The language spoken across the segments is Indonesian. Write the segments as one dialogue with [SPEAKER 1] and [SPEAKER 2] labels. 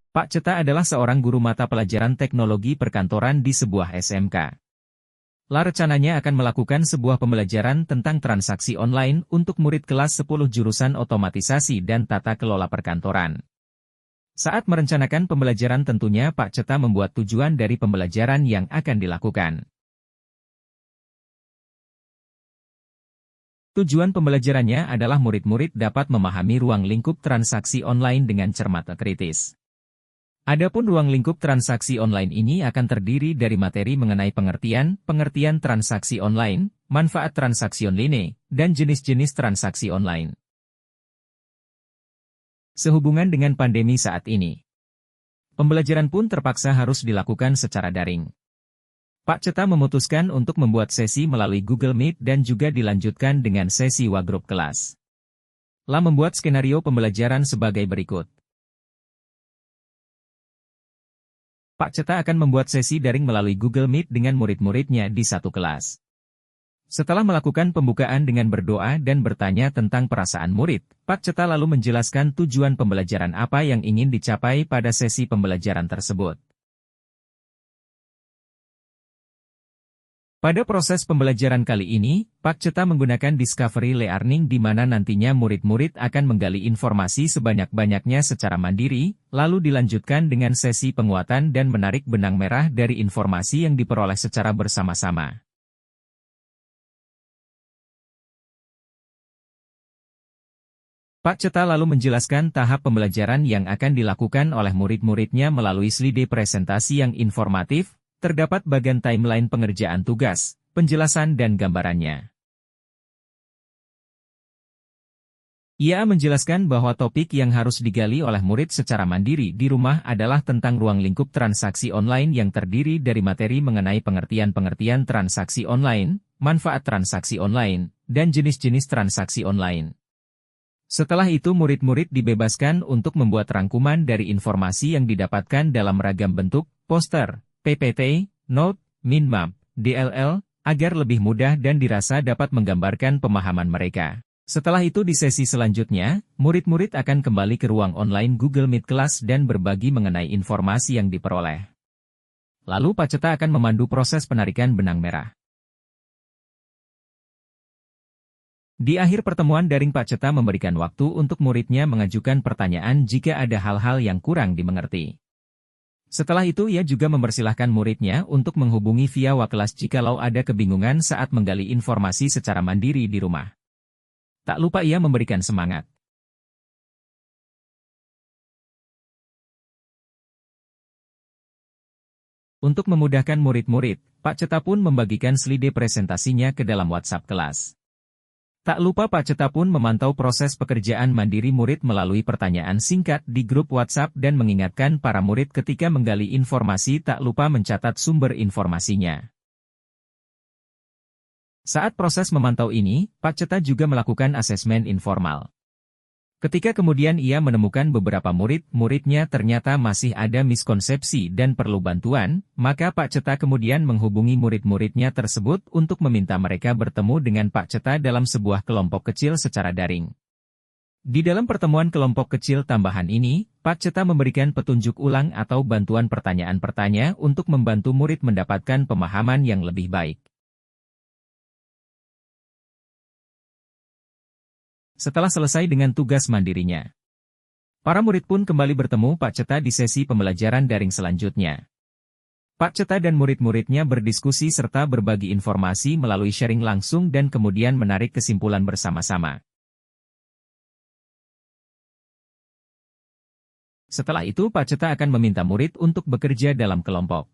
[SPEAKER 1] Pak Ceta adalah seorang guru mata pelajaran teknologi perkantoran di sebuah SMK. Rencananya akan melakukan sebuah pembelajaran tentang transaksi online untuk murid kelas 10 jurusan otomatisasi dan tata kelola perkantoran. Saat merencanakan pembelajaran tentunya Pak Ceta membuat tujuan dari pembelajaran yang akan dilakukan. Tujuan pembelajarannya adalah murid-murid dapat memahami ruang lingkup transaksi online dengan cermat dan kritis. Adapun ruang lingkup transaksi online ini akan terdiri dari materi mengenai pengertian transaksi online, manfaat transaksi online, dan jenis-jenis transaksi online. Sehubungan dengan pandemi saat ini, pembelajaran pun terpaksa harus dilakukan secara daring. Pak Ceta memutuskan untuk membuat sesi melalui Google Meet dan juga dilanjutkan dengan sesi wagrup kelas. Membuat skenario pembelajaran sebagai berikut. Pak Ceta akan membuat sesi daring melalui Google Meet dengan murid-muridnya di satu kelas. Setelah melakukan pembukaan dengan berdoa dan bertanya tentang perasaan murid, Pak Ceta lalu menjelaskan tujuan pembelajaran apa yang ingin dicapai pada sesi pembelajaran tersebut. Pada proses pembelajaran kali ini, Pak Ceta menggunakan Discovery Learning di mana nantinya murid-murid akan menggali informasi sebanyak-banyaknya secara mandiri, lalu dilanjutkan dengan sesi penguatan dan menarik benang merah dari informasi yang diperoleh secara bersama-sama. Pak Ceta lalu menjelaskan tahap pembelajaran yang akan dilakukan oleh murid-muridnya melalui slide presentasi yang informatif. Terdapat bagian timeline pengerjaan tugas, penjelasan dan gambarannya. Ia menjelaskan bahwa topik yang harus digali oleh murid secara mandiri di rumah adalah tentang ruang lingkup transaksi online yang terdiri dari materi mengenai pengertian transaksi online, manfaat transaksi online, dan jenis-jenis transaksi online. Setelah itu murid-murid dibebaskan untuk membuat rangkuman dari informasi yang didapatkan dalam ragam bentuk, poster, PPT, note, mind map, DLL, agar lebih mudah dan dirasa dapat menggambarkan pemahaman mereka. Setelah itu di sesi selanjutnya, murid-murid akan kembali ke ruang online Google Meet kelas dan berbagi mengenai informasi yang diperoleh. Lalu Pak Ceta akan memandu proses penarikan benang merah. Di akhir pertemuan daring Pak Ceta memberikan waktu untuk muridnya mengajukan pertanyaan jika ada hal-hal yang kurang dimengerti. Setelah itu ia juga mempersilahkan muridnya untuk menghubungi via Wakelas jikalau ada kebingungan saat menggali informasi secara mandiri di rumah. Tak lupa ia memberikan semangat. Untuk memudahkan murid-murid, Pak Ceta pun membagikan slide presentasinya ke dalam WhatsApp kelas. Tak lupa Pak Ceta pun memantau proses pekerjaan mandiri murid melalui pertanyaan singkat di grup WhatsApp dan mengingatkan para murid ketika menggali informasi tak lupa mencatat sumber informasinya. Saat proses memantau ini, Pak Ceta juga melakukan asesmen informal. Ketika kemudian ia menemukan beberapa murid-muridnya ternyata masih ada miskonsepsi dan perlu bantuan, maka Pak Ceta kemudian menghubungi murid-muridnya tersebut untuk meminta mereka bertemu dengan Pak Ceta dalam sebuah kelompok kecil secara daring. Di dalam pertemuan kelompok kecil tambahan ini, Pak Ceta memberikan petunjuk ulang atau bantuan pertanyaan-pertanyaan untuk membantu murid mendapatkan pemahaman yang lebih baik. Setelah selesai dengan tugas mandirinya, para murid pun kembali bertemu Pak Ceta di sesi pembelajaran daring selanjutnya. Pak Ceta dan murid-muridnya berdiskusi serta berbagi informasi melalui sharing langsung dan kemudian menarik kesimpulan bersama-sama. Setelah itu Pak Ceta akan meminta murid untuk bekerja dalam kelompok.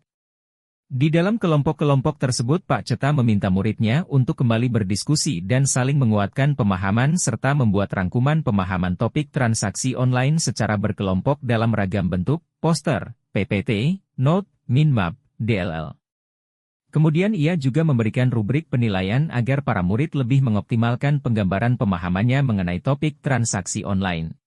[SPEAKER 1] Di dalam kelompok-kelompok tersebut Pak Ceta meminta muridnya untuk kembali berdiskusi dan saling menguatkan pemahaman serta membuat rangkuman pemahaman topik transaksi online secara berkelompok dalam ragam bentuk, poster, PPT, note, mind map, DLL. Kemudian ia juga memberikan rubrik penilaian agar para murid lebih mengoptimalkan penggambaran pemahamannya mengenai topik transaksi online.